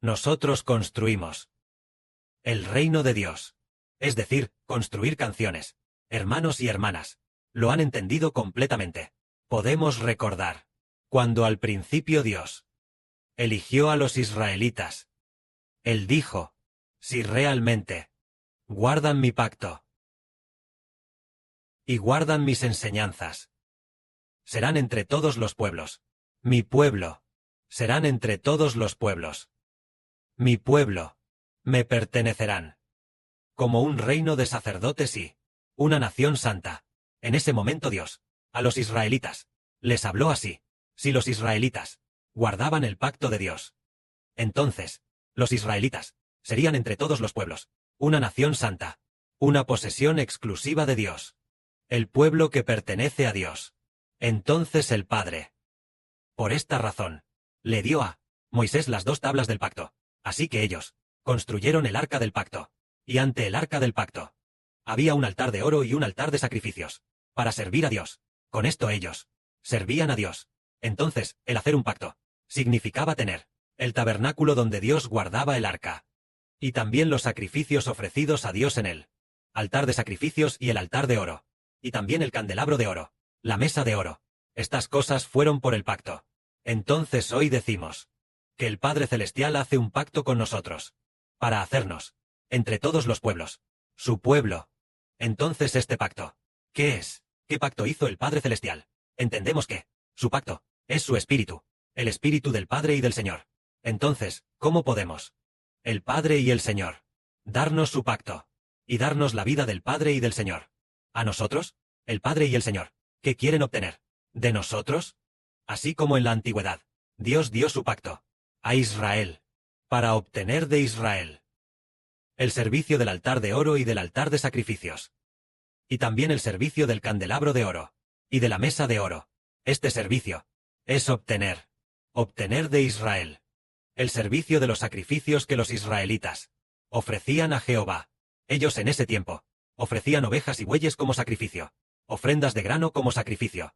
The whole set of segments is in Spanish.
Nosotros construimos el reino de Dios. Es decir, construir canciones. Hermanos y hermanas, lo han entendido completamente. Podemos recordar cuando al principio Dios eligió a los israelitas. Él dijo, si realmente guardan mi pacto y guardan mis enseñanzas, serán entre todos los pueblos. Mi pueblo serán entre todos los pueblos. Mi pueblo me pertenecerán como un reino de sacerdotes y una nación santa. En ese momento Dios, a los israelitas, les habló así. Si los israelitas guardaban el pacto de Dios, entonces, los israelitas serían entre todos los pueblos una nación santa, una posesión exclusiva de Dios, el pueblo que pertenece a Dios. Entonces el Padre, por esta razón, le dio a Moisés las 2 tablas del pacto. Así que ellos construyeron el arca del pacto. Y ante el arca del pacto había un altar de oro y un altar de sacrificios, para servir a Dios. Con esto ellos servían a Dios. Entonces, el hacer un pacto significaba tener el tabernáculo donde Dios guardaba el arca. Y también los sacrificios ofrecidos a Dios en el altar de sacrificios y el altar de oro. Y también el candelabro de oro, la mesa de oro. Estas cosas fueron por el pacto. Entonces hoy decimos que el Padre Celestial hace un pacto con nosotros, para hacernos entre todos los pueblos su pueblo. Entonces este pacto, ¿qué es? ¿Qué pacto hizo el Padre Celestial? Entendemos que su pacto es su espíritu, el espíritu del Padre y del Señor. Entonces, ¿cómo podemos el Padre y el Señor darnos su pacto y darnos la vida del Padre y del Señor? ¿A nosotros, el Padre y el Señor, qué quieren obtener de nosotros? Así como en la antigüedad, Dios dio su pacto a Israel, para obtener de Israel el servicio del altar de oro y del altar de sacrificios, y también el servicio del candelabro de oro, y de la mesa de oro. Este servicio es obtener de Israel el servicio de los sacrificios que los israelitas ofrecían a Jehová. Ellos en ese tiempo ofrecían ovejas y bueyes como sacrificio, ofrendas de grano como sacrificio,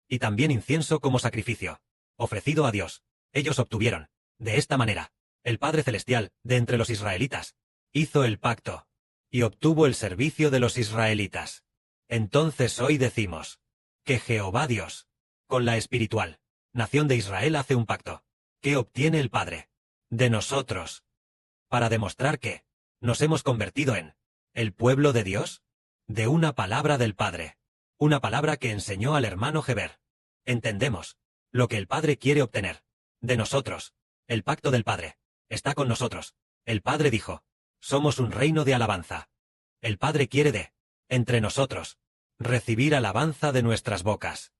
y también incienso como sacrificio, ofrecido a Dios. Ellos obtuvieron, de esta manera, el Padre Celestial, de entre los israelitas, hizo el pacto, y obtuvo el servicio de los israelitas. Entonces hoy decimos que Jehová Dios, con la espiritual nación de Israel hace un pacto. ¿Qué obtiene el Padre de nosotros? Para demostrar que nos hemos convertido en el pueblo de Dios, de una palabra del Padre, una palabra que enseñó al hermano Heber. Entendemos lo que el Padre quiere obtener de nosotros. El pacto del Padre está con nosotros. El Padre dijo, somos un reino de alabanza. El Padre quiere de entre nosotros recibir alabanza de nuestras bocas.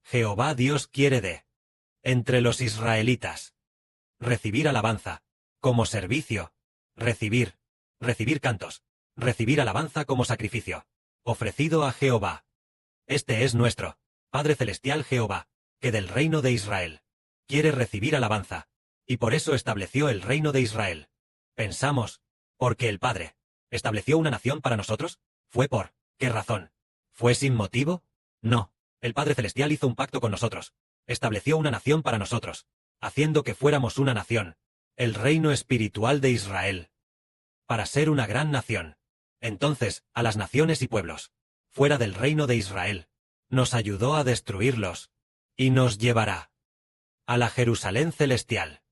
Jehová Dios quiere de entre los israelitas recibir alabanza como servicio, recibir cantos, recibir alabanza como sacrificio, ofrecido a Jehová. Este es nuestro Padre Celestial Jehová, que del reino de Israel quiere recibir alabanza, y por eso estableció el reino de Israel. Pensamos, ¿porque el Padre estableció una nación para nosotros? ¿Fue por qué razón? ¿Fue sin motivo? No, el Padre Celestial hizo un pacto con nosotros, estableció una nación para nosotros, haciendo que fuéramos una nación, el reino espiritual de Israel, para ser una gran nación. Entonces, a las naciones y pueblos, fuera del reino de Israel, nos ayudó a destruirlos, y nos llevará a la Jerusalén celestial.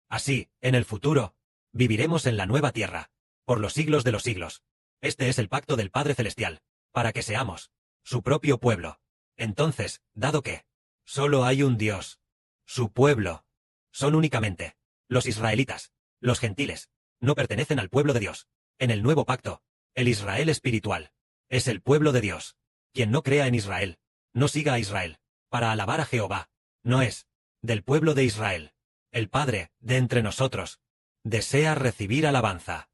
Así, en el futuro, viviremos en la nueva tierra, por los siglos de los siglos. Este es el pacto del Padre Celestial, para que seamos su propio pueblo. Entonces, dado que solo hay un Dios, su pueblo son únicamente los israelitas, los gentiles, no pertenecen al pueblo de Dios. En el nuevo pacto, el Israel espiritual es el pueblo de Dios. Quien no crea en Israel, no siga a Israel, para alabar a Jehová, no es del pueblo de Israel. El Padre, de entre nosotros, desea recibir alabanza.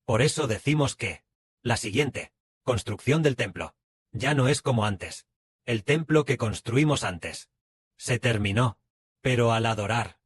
Por eso decimos que la siguiente construcción del templo ya no es como antes. El templo que construimos antes se terminó, pero al adorar,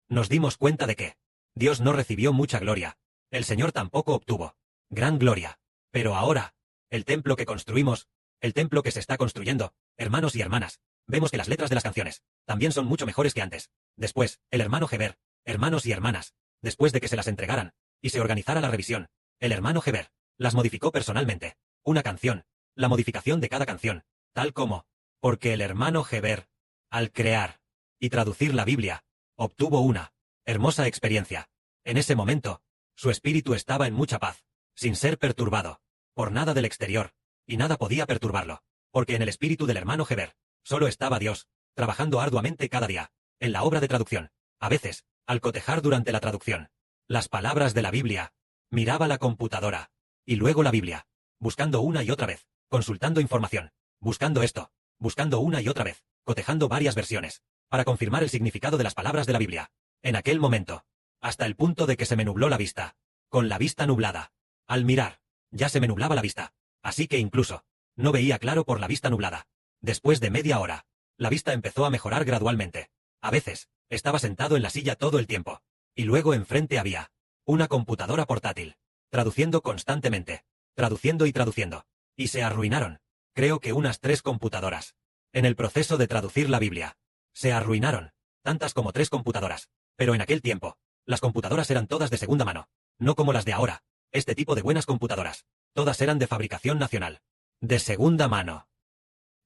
nos dimos cuenta de que Dios no recibió mucha gloria, el Señor tampoco obtuvo gran gloria, pero ahora, el templo que construimos, el templo que se está construyendo, hermanos y hermanas, vemos que las letras de las canciones también son mucho mejores que antes. Después, el hermano Heber, hermanos y hermanas, Después de que se las entregaran, y se organizara la revisión, el hermano Heber las modificó personalmente. Una canción, la modificación de cada canción, tal como, porque el hermano Heber, al crear y traducir la Biblia, obtuvo una hermosa experiencia. En ese momento, su espíritu estaba en mucha paz, sin ser perturbado por nada del exterior, y nada podía perturbarlo, porque en el espíritu del hermano Heber solo estaba Dios, trabajando arduamente cada día, en la obra de traducción. A veces, al cotejar durante la traducción las palabras de la Biblia, miraba la computadora, y luego la Biblia, buscando una y otra vez, consultando información, buscando esto, buscando una y otra vez, cotejando varias versiones, para confirmar el significado de las palabras de la Biblia. En aquel momento, hasta el punto de que se me nubló la vista, con la vista nublada. Al mirar, ya se me nublaba la vista, así que incluso, no veía claro por la vista nublada. Después de media hora, la vista empezó a mejorar gradualmente. A veces, estaba sentado en la silla todo el tiempo, y luego enfrente había una computadora portátil, traduciendo constantemente, traduciendo y traduciendo, y se arruinaron, creo que unas 3 computadoras. En el proceso de traducir la Biblia, se arruinaron, tantas como 3 computadoras, pero en aquel tiempo, las computadoras eran todas de segunda mano, no como las de ahora, este tipo de buenas computadoras, todas eran de fabricación nacional, de segunda mano.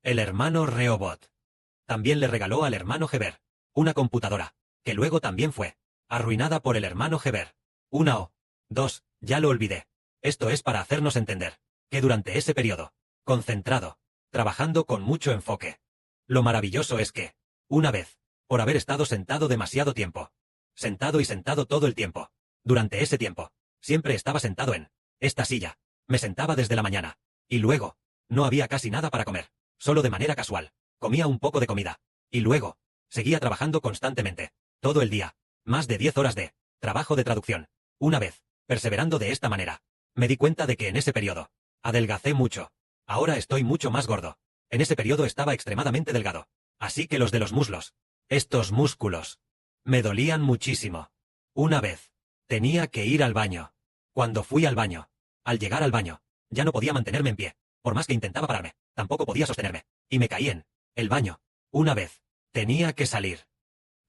El hermano Rehoboth también le regaló al hermano Heber una computadora, que luego también fue arruinada por el hermano Heber. Una o dos, ya lo olvidé. Esto es para hacernos entender que durante ese periodo, concentrado, trabajando con mucho enfoque, lo maravilloso es que, una vez, por haber estado sentado demasiado tiempo, sentado y sentado todo el tiempo, durante ese tiempo, siempre estaba sentado en esta silla, me sentaba desde la mañana, y luego, no había casi nada para comer, solo de manera casual, comía un poco de comida, y luego, seguía trabajando constantemente, todo el día, más de 10 horas de trabajo de traducción. Una vez, perseverando de esta manera, me di cuenta de que en ese periodo, adelgacé mucho. Ahora estoy mucho más gordo. En ese periodo estaba extremadamente delgado. Así que los de los muslos, estos músculos, me dolían muchísimo. Una vez, tenía que ir al baño. Cuando fui al baño, al llegar al baño, ya no podía mantenerme en pie. Por más que intentaba pararme, tampoco podía sostenerme. Y me caí en el baño. Una vez, tenía que salir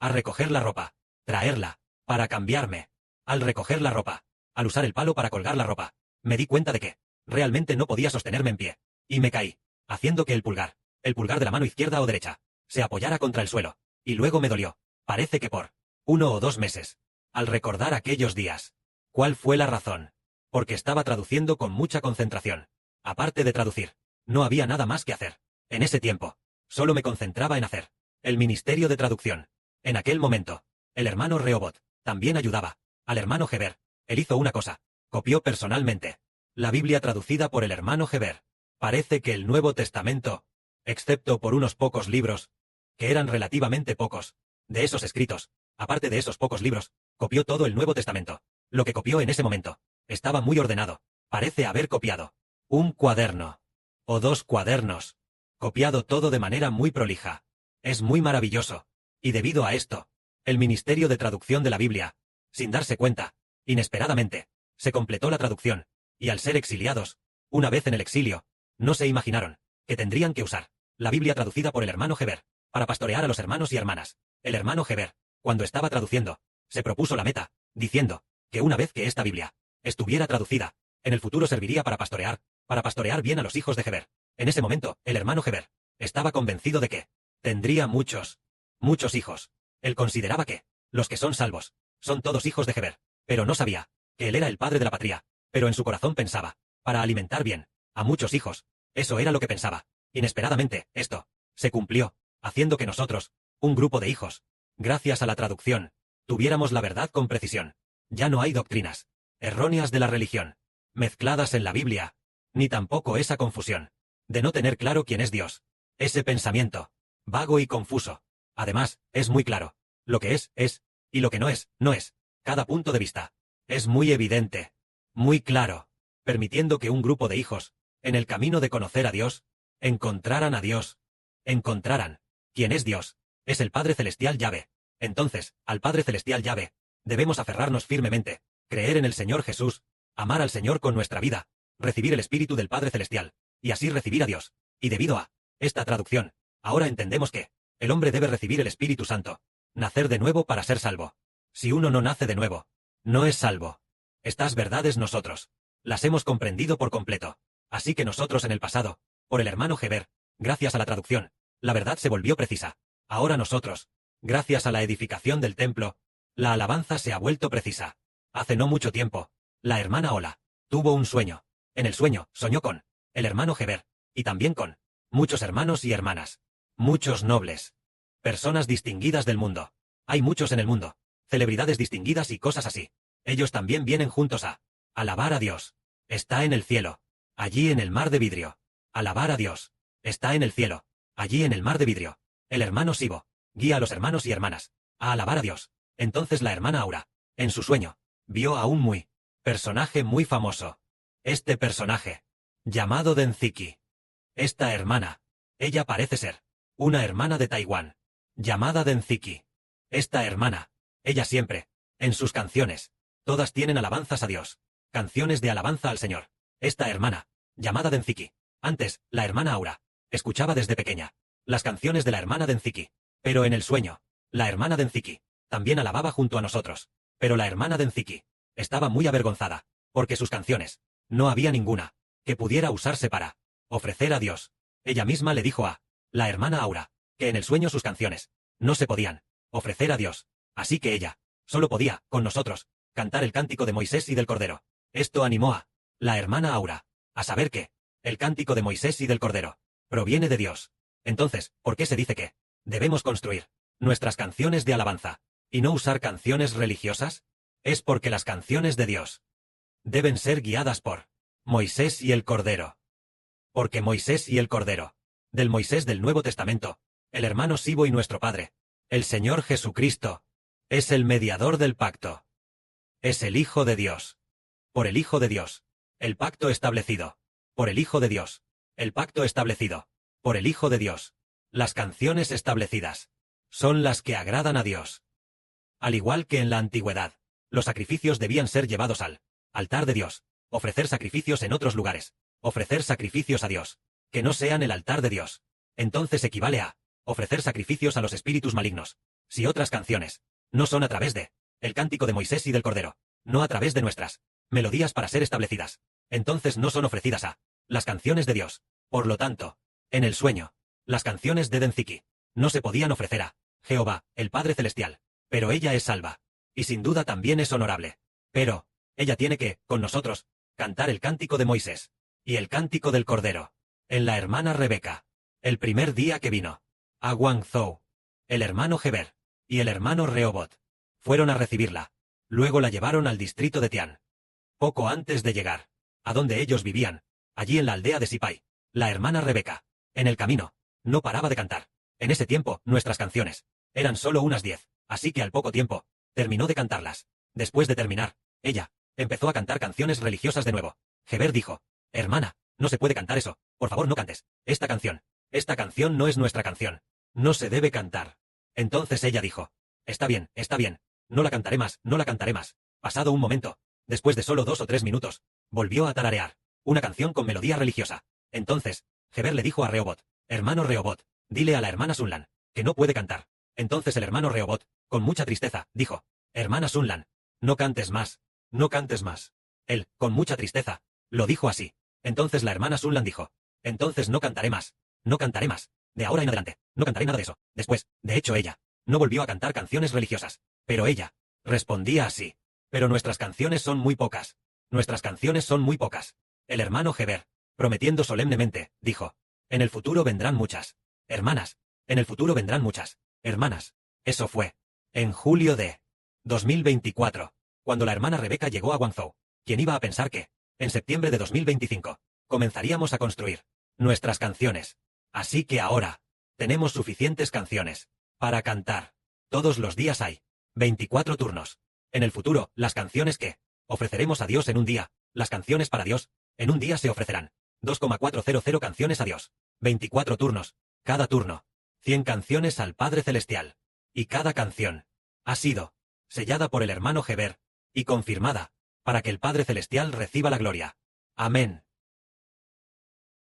a recoger la ropa, traerla, para cambiarme. Al recoger la ropa, al usar el palo para colgar la ropa, me di cuenta de que, realmente no podía sostenerme en pie, y me caí, haciendo que el pulgar de la mano izquierda o derecha, se apoyara contra el suelo, y luego me dolió, parece que por 1 o 2 meses. Al recordar aquellos días, ¿cuál fue la razón? Porque estaba traduciendo con mucha concentración. Aparte de traducir, no había nada más que hacer. En ese tiempo, solo me concentraba en hacer el ministerio de traducción. En aquel momento, el hermano Rehoboth también ayudaba al hermano Heber. Él hizo una cosa, copió personalmente la Biblia traducida por el hermano Heber. Parece que el Nuevo Testamento, excepto por unos pocos libros, que eran relativamente pocos, de esos escritos, aparte de esos pocos libros, copió todo el Nuevo Testamento. Lo que copió en ese momento, estaba muy ordenado. Parece haber copiado un cuaderno, o 2 cuadernos, copiado todo de manera muy prolija. Es muy maravilloso. Y debido a esto, el ministerio de traducción de la Biblia, sin darse cuenta, inesperadamente, se completó la traducción, y al ser exiliados, una vez en el exilio, no se imaginaron que tendrían que usar la Biblia traducida por el hermano Heber para pastorear a los hermanos y hermanas. El hermano Heber, cuando estaba traduciendo, se propuso la meta, diciendo que una vez que esta Biblia estuviera traducida, en el futuro serviría para pastorear bien a los hijos de Heber. En ese momento, el hermano Heber estaba convencido de que tendría muchos hijos. Él consideraba que los que son salvos son todos hijos de Heber, pero no sabía que él era el padre de la patria. Pero en su corazón pensaba, para alimentar bien a muchos hijos. Eso era lo que pensaba. Inesperadamente, esto se cumplió, haciendo que nosotros, un grupo de hijos, gracias a la traducción, tuviéramos la verdad con precisión. Ya no hay doctrinas erróneas de la religión mezcladas en la Biblia, ni tampoco esa confusión de no tener claro quién es Dios. Ese pensamiento vago y confuso. Además, es muy claro. Lo que es, y lo que no es, no es. Cada punto de vista es muy evidente, muy claro, permitiendo que un grupo de hijos, en el camino de conocer a Dios, encontraran quién es Dios. Es el Padre Celestial Yahvé. Entonces, al Padre Celestial Yahvé, debemos aferrarnos firmemente, creer en el Señor Jesús, amar al Señor con nuestra vida, recibir el Espíritu del Padre Celestial, y así recibir a Dios. Y debido a esta traducción, ahora entendemos que el hombre debe recibir el Espíritu Santo, nacer de nuevo para ser salvo. Si uno no nace de nuevo, No es salvo. Estas verdades nosotros las hemos comprendido por completo. Así que nosotros en el pasado, por el hermano Heber, gracias a la traducción, la verdad se volvió precisa. Ahora nosotros, gracias a la edificación del templo, la alabanza se ha vuelto precisa. Hace no mucho tiempo, la hermana Ola tuvo un sueño. En el sueño, soñó con el hermano Heber, y también con muchos hermanos y hermanas, muchos nobles, personas distinguidas del mundo. Hay muchos en el mundo, celebridades distinguidas y cosas así. Ellos también vienen juntos a alabar a Dios. Está en el cielo, allí en el mar de vidrio. Alabar a Dios. Está en el cielo, allí en el mar de vidrio. El hermano Sibo guía a los hermanos y hermanas a alabar a Dios. Entonces la hermana Aura, en su sueño, vio a un personaje muy famoso. Este personaje, llamado Denziki. Esta hermana, ella parece ser una hermana de Taiwán, llamada Denziki. Esta hermana, ella siempre, en sus canciones, todas tienen alabanzas a Dios, canciones de alabanza al Señor. Esta hermana, llamada Denziki, antes, la hermana Aura, escuchaba desde pequeña las canciones de la hermana Denziki, pero en el sueño, la hermana Denziki también alababa junto a nosotros, pero la hermana Denziki estaba muy avergonzada, porque sus canciones, no había ninguna que pudiera usarse para ofrecer a Dios. Ella misma le dijo a la hermana Aura que en el sueño sus canciones no se podían ofrecer a Dios, así que ella solo podía, con nosotros, cantar el cántico de Moisés y del Cordero. Esto animó a la hermana Aura a saber que el cántico de Moisés y del Cordero proviene de Dios. Entonces, ¿por qué se dice que debemos construir nuestras canciones de alabanza y no usar canciones religiosas? Es porque las canciones de Dios deben ser guiadas por Moisés y el Cordero. Porque Moisés y el Cordero, del Moisés del Nuevo Testamento, el hermano Sibo y nuestro Padre, el Señor Jesucristo, es el mediador del pacto. Es el Hijo de Dios. Por el Hijo de Dios, el pacto establecido. Por el Hijo de Dios, el pacto establecido. Por el Hijo de Dios, las canciones establecidas son las que agradan a Dios. Al igual que en la antigüedad, los sacrificios debían ser llevados al altar de Dios, ofrecer sacrificios en otros lugares, ofrecer sacrificios a Dios, que no sean el altar de Dios. Entonces equivale a ofrecer sacrificios a los espíritus malignos. Si otras canciones no son a través de el cántico de Moisés y del Cordero, no a través de nuestras melodías para ser establecidas, entonces no son ofrecidas a las canciones de Dios. Por lo tanto, en el sueño, las canciones de Denziki no se podían ofrecer a Jehová, el Padre Celestial, pero ella es salva, y sin duda también es honorable. Pero ella tiene que, con nosotros, cantar el cántico de Moisés y el cántico del Cordero. En la hermana Rebeca, el primer día que vino a Guangzhou, el hermano Heber y el hermano Rehoboth fueron a recibirla. Luego la llevaron al distrito de Tian. Poco antes de llegar a donde ellos vivían, allí en la aldea de Sipai, la hermana Rebeca, en el camino, no paraba de cantar. En ese tiempo, nuestras canciones eran solo unas 10, así que al poco tiempo, terminó de cantarlas. Después de terminar, ella empezó a cantar canciones religiosas de nuevo. Heber dijo: hermana, no se puede cantar eso, por favor no cantes esta canción no es nuestra canción, no se debe cantar. Entonces ella dijo: está bien, no la cantaré más, no la cantaré más. Pasado un momento, después de solo 2 o 3 minutos, volvió a tararear una canción con melodía religiosa. Entonces, Heber le dijo a Rehoboth: hermano Rehoboth, dile a la hermana Sunlan que no puede cantar. Entonces el hermano Rehoboth, con mucha tristeza, dijo: hermana Sunlan, no cantes más, no cantes más. Él, con mucha tristeza, lo dijo así. Entonces la hermana Sunlan dijo: entonces no cantaré más, no cantaré más. De ahora en adelante, no cantaré nada de eso. Después, de hecho ella, no volvió a cantar canciones religiosas. Pero ella respondía así: pero nuestras canciones son muy pocas. Nuestras canciones son muy pocas. El hermano Heber, prometiendo solemnemente, dijo: en el futuro vendrán muchas hermanas. En el futuro vendrán muchas hermanas. Eso fue en julio de 2024, cuando la hermana Rebeca llegó a Guangzhou. ¿Quién iba a pensar que, en septiembre de 2025, comenzaríamos a construir nuestras canciones? Así que ahora, tenemos suficientes canciones para cantar. Todos los días hay 24 turnos. En el futuro, las canciones que ofreceremos a Dios en un día, las canciones para Dios, en un día se ofrecerán 2,400 canciones a Dios. 24 turnos, cada turno, 100 canciones al Padre Celestial. Y cada canción ha sido sellada por el hermano Heber y confirmada para que el Padre Celestial reciba la gloria. Amén.